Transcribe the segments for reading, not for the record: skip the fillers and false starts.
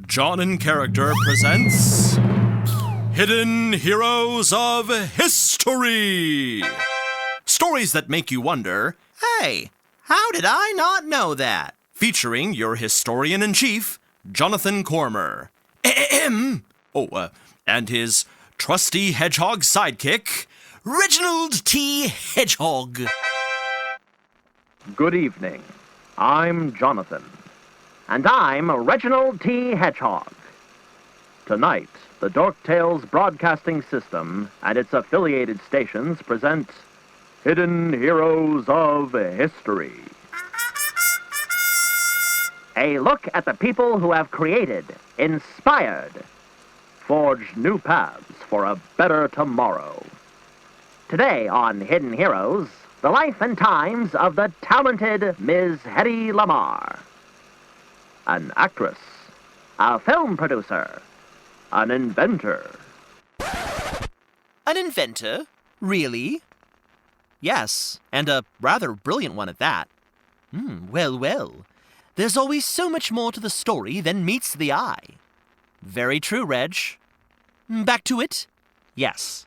John and Character presents Hidden Heroes of History. Stories that make you wonder, Hey, how did I not know that? featuring your historian-in-chief, Jonathan Cormer. And his trusty hedgehog sidekick, Reginald T. Hedgehog. Good evening. I'm Jonathan. And I'm Reginald T. Hedgehog. Tonight, the Dorktales Broadcasting System and its affiliated stations present Hidden Heroes of History. A look at the people who have created, inspired, forged new paths for a better tomorrow. Today on Hidden Heroes, the life and times of the talented Ms. Hedy Lamarr. An actress, a film producer, an inventor. An inventor? Really? Yes, and a rather brilliant one at that. Well. There's always so much more to the story than meets the eye. Very true, Reg. Back to it? Yes.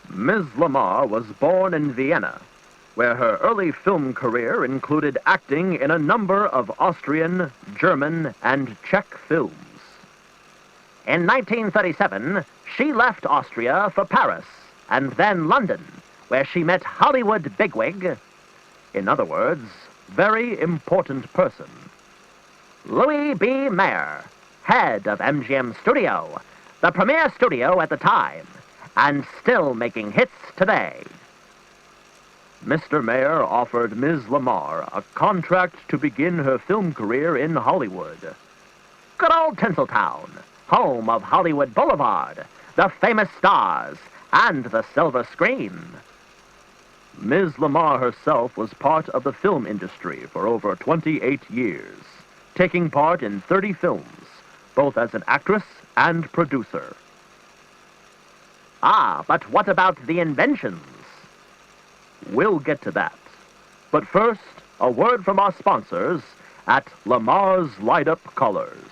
Ms. Lamarr was born in Vienna, where her early film career included acting in a number of Austrian, German, and Czech films. In 1937, she left Austria for Paris, and then London, where she met Hollywood bigwig, in other words, very important person, Louis B. Mayer, head of MGM Studio, the premier studio at the time, and still making hits today. Mr. Mayer offered Ms. Lamarr a contract to begin her film career in Hollywood. Good old Tinseltown, home of Hollywood Boulevard, the famous stars, and the silver screen. Ms. Lamarr herself was part of the film industry for over 28 years, taking part in 30 films, both as an actress and producer. But what about the inventions? We'll get to that. But first, a word from our sponsors at Lamarr's Light-Up Colors.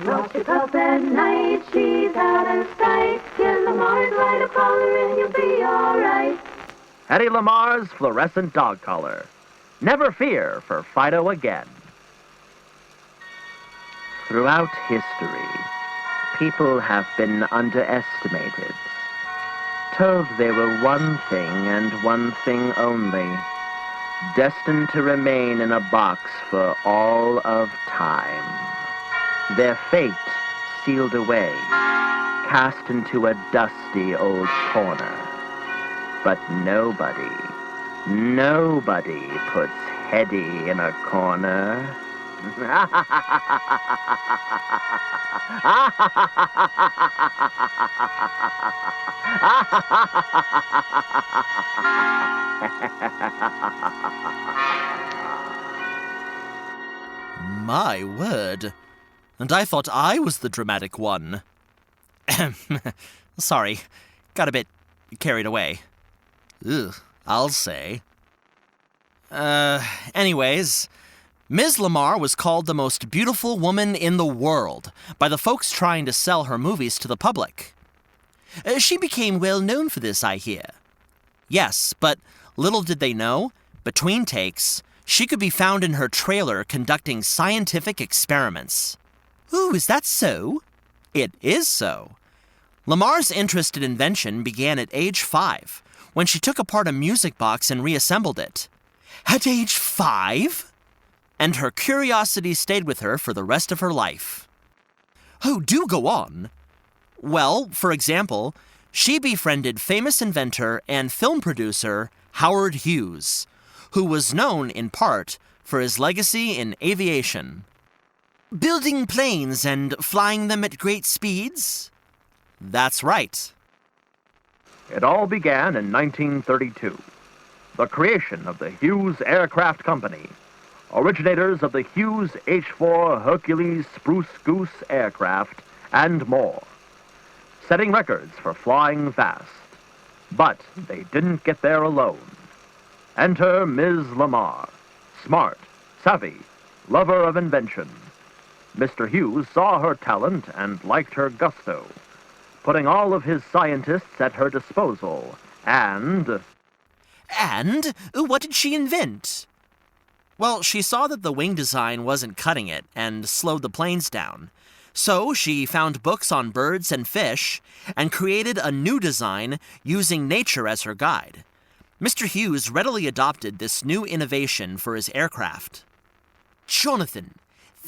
Wash your pup at night, she's out of sight. Get Lamarr's Light-Up Collar and you'll be all right. Hedy Lamarr's fluorescent dog collar. Never fear for Fido again. Throughout history, people have been underestimated. Told they were one thing and one thing only, destined to remain in a box for all of time. Their fate sealed away, cast into a dusty old corner. But nobody puts Hedy in a corner. My word. And I thought I was the dramatic one. Sorry, got a bit carried away. I'll say. Anyways, Ms. Lamarr was called the most beautiful woman in the world by the folks trying to sell her movies to the public. She became well known for this, I hear. Yes, but little did they know, between takes, she could be found in her trailer conducting scientific experiments. Ooh, is that so? It is so. Lamarr's interest in invention began at age 5, when she took apart a music box and reassembled it. At age 5? And her curiosity stayed with her for the rest of her life. Oh, do go on. Well, for example, she befriended famous inventor and film producer Howard Hughes, who was known in part for his legacy in aviation. Building planes and flying them at great speeds? That's right. It all began in 1932. The creation of the Hughes Aircraft Company, originators of the Hughes H-4 Hercules Spruce Goose aircraft, and more, setting records for flying fast. But they didn't get there alone. Enter Ms. Lamarr, smart, savvy, lover of invention. Mr. Hughes saw her talent and liked her gusto, putting all of his scientists at her disposal, and... And what did she invent? Well, she saw that the wing design wasn't cutting it and slowed the planes down. So she found books on birds and fish and created a new design using nature as her guide. Mr. Hughes readily adopted this new innovation for his aircraft. Jonathan,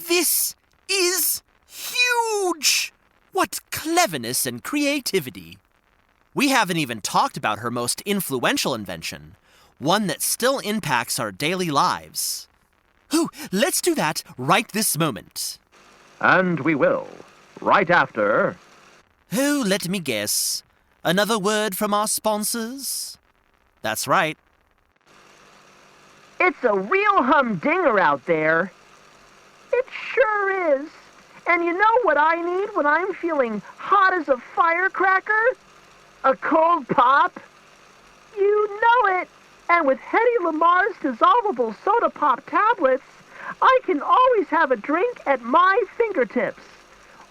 this is huge! What cleverness and creativity! We haven't even talked about her most influential invention, one that still impacts our daily lives. Let's do that right this moment. And we will, right after... Let me guess. Another word from our sponsors? That's right. It's a real humdinger out there. It sure is. And you know what I need when I'm feeling hot as a firecracker? A cold pop? You know it. And with Hedy Lamarr's dissolvable soda pop tablets, I can always have a drink at my fingertips.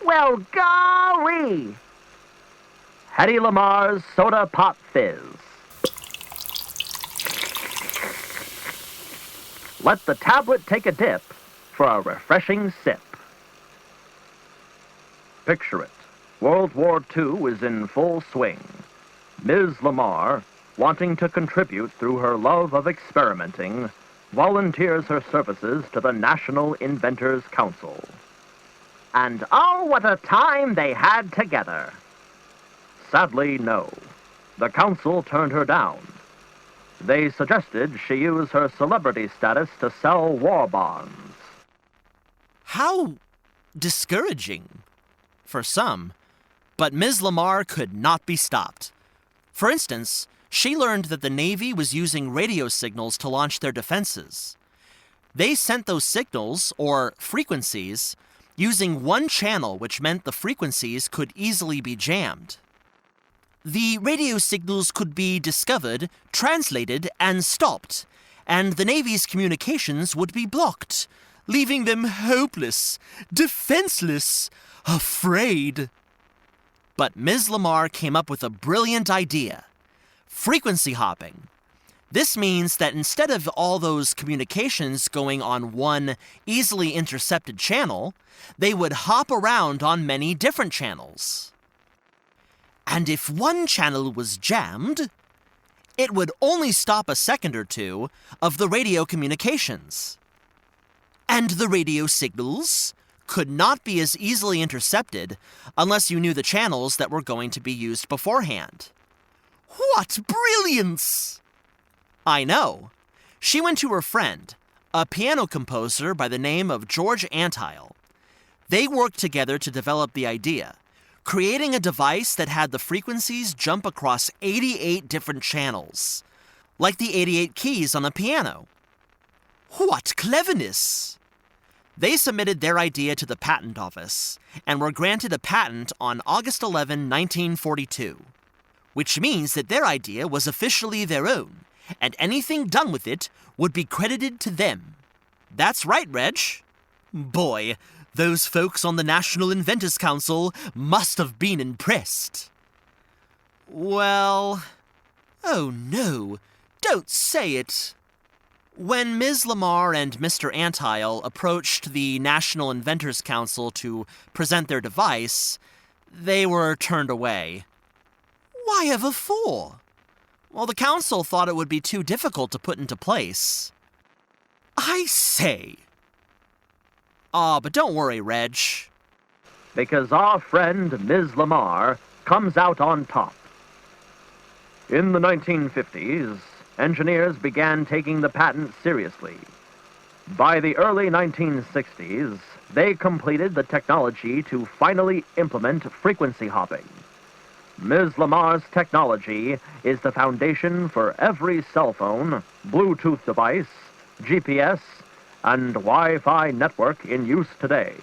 Well, golly! Hedy Lamarr's Soda Pop Fizz. Let the tablet take a dip for a refreshing sip. Picture it. World War II is in full swing. Ms. Lamarr, wanting to contribute through her love of experimenting, volunteers her services to the National Inventors Council. And oh, what a time they had together! Sadly, no. The council turned her down. They suggested she use her celebrity status to sell war bonds. How discouraging for some. But Ms. Lamarr could not be stopped. For instance, she learned that the Navy was using radio signals to launch their defenses. They sent those signals, or frequencies, using one channel, which meant the frequencies could easily be jammed. The radio signals could be discovered, translated, and stopped, and the Navy's communications would be blocked, leaving them hopeless, defenseless, afraid. But Ms. Lamarr came up with a brilliant idea. Frequency hopping. This means that instead of all those communications going on one easily intercepted channel, they would hop around on many different channels. And if one channel was jammed, it would only stop a second or two of the radio communications. And the radio signals could not be as easily intercepted unless you knew the channels that were going to be used beforehand. What brilliance! I know. She went to her friend, a piano composer by the name of George Antile. They worked together to develop the idea, creating a device that had the frequencies jump across 88 different channels, like the 88 keys on a piano. What cleverness! They submitted their idea to the patent office and were granted a patent on August 11, 1942, which means that their idea was officially their own, and anything done with it would be credited to them. That's right, Reg. Boy, those folks on the National Inventors Council must have been impressed. Well, oh no, don't say it. When Ms. Lamarr and Mr. Antile approached the National Inventors Council to present their device, they were turned away. Why ever for? Well, the council thought it would be too difficult to put into place. I say. But don't worry, Reg. Because our friend Ms. Lamarr comes out on top. In the 1950s, engineers began taking the patent seriously. By the early 1960s, they completed the technology to finally implement frequency hopping. Ms. Lamarr's technology is the foundation for every cell phone, Bluetooth device, GPS, and Wi-Fi network in use today.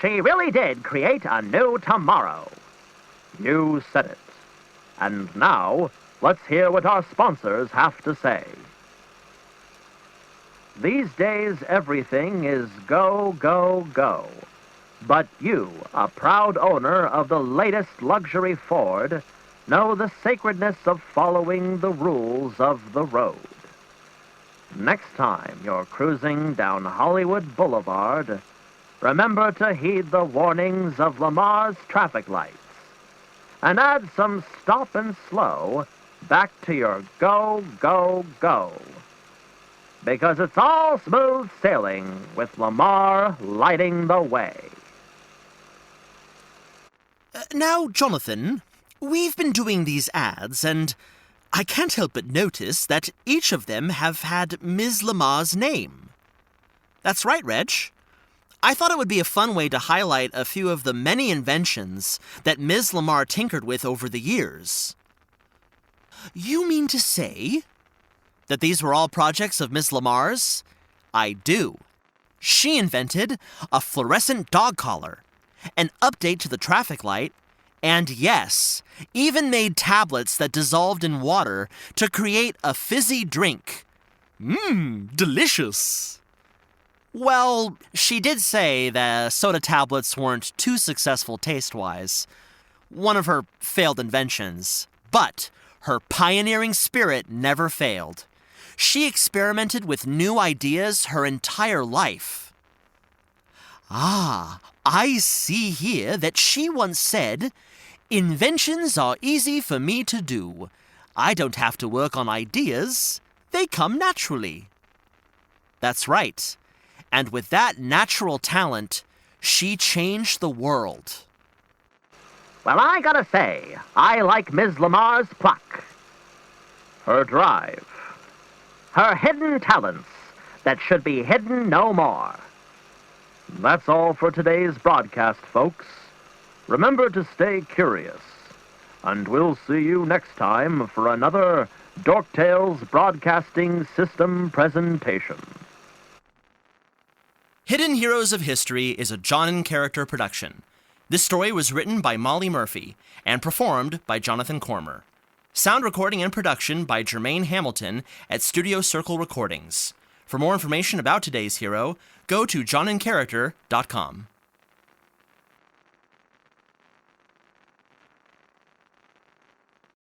She really did create a new tomorrow. You said it. And now, let's hear what our sponsors have to say. These days, everything is go, go, go. But you, a proud owner of the latest luxury Ford, know the sacredness of following the rules of the road. Next time you're cruising down Hollywood Boulevard, remember to heed the warnings of Lamarr's traffic lights and add some stop and slow back to your go, go, go. Because it's all smooth sailing with Lamarr lighting the way. Now, Jonathan, we've been doing these ads, and I can't help but notice that each of them have had Ms. Lamarr's name. That's right, Reg. I thought it would be a fun way to highlight a few of the many inventions that Ms. Lamarr tinkered with over the years. You mean to say that these were all projects of Ms. Lamarr's? I do. She invented a fluorescent dog collar, an update to the traffic light, and yes, even made tablets that dissolved in water to create a fizzy drink. Delicious. Well, she did say the soda tablets weren't too successful taste-wise. One of her failed inventions. But her pioneering spirit never failed. She experimented with new ideas her entire life. I see here that she once said, "Inventions are easy for me to do. I don't have to work on ideas. They come naturally." That's right. And with that natural talent, she changed the world. Well, I gotta say, I like Ms. Lamarr's pluck, her drive, her hidden talents that should be hidden no more. That's all for today's broadcast, folks. Remember to stay curious, and we'll see you next time for another Dorktales Broadcasting System presentation. Hidden Heroes of History is a John and Character production. This story was written by Molly Murphy and performed by Jonathan Cormer. Sound recording and production by Jermaine Hamilton at Studio Circle Recordings. For more information about today's hero, go to johnandcharacter.com.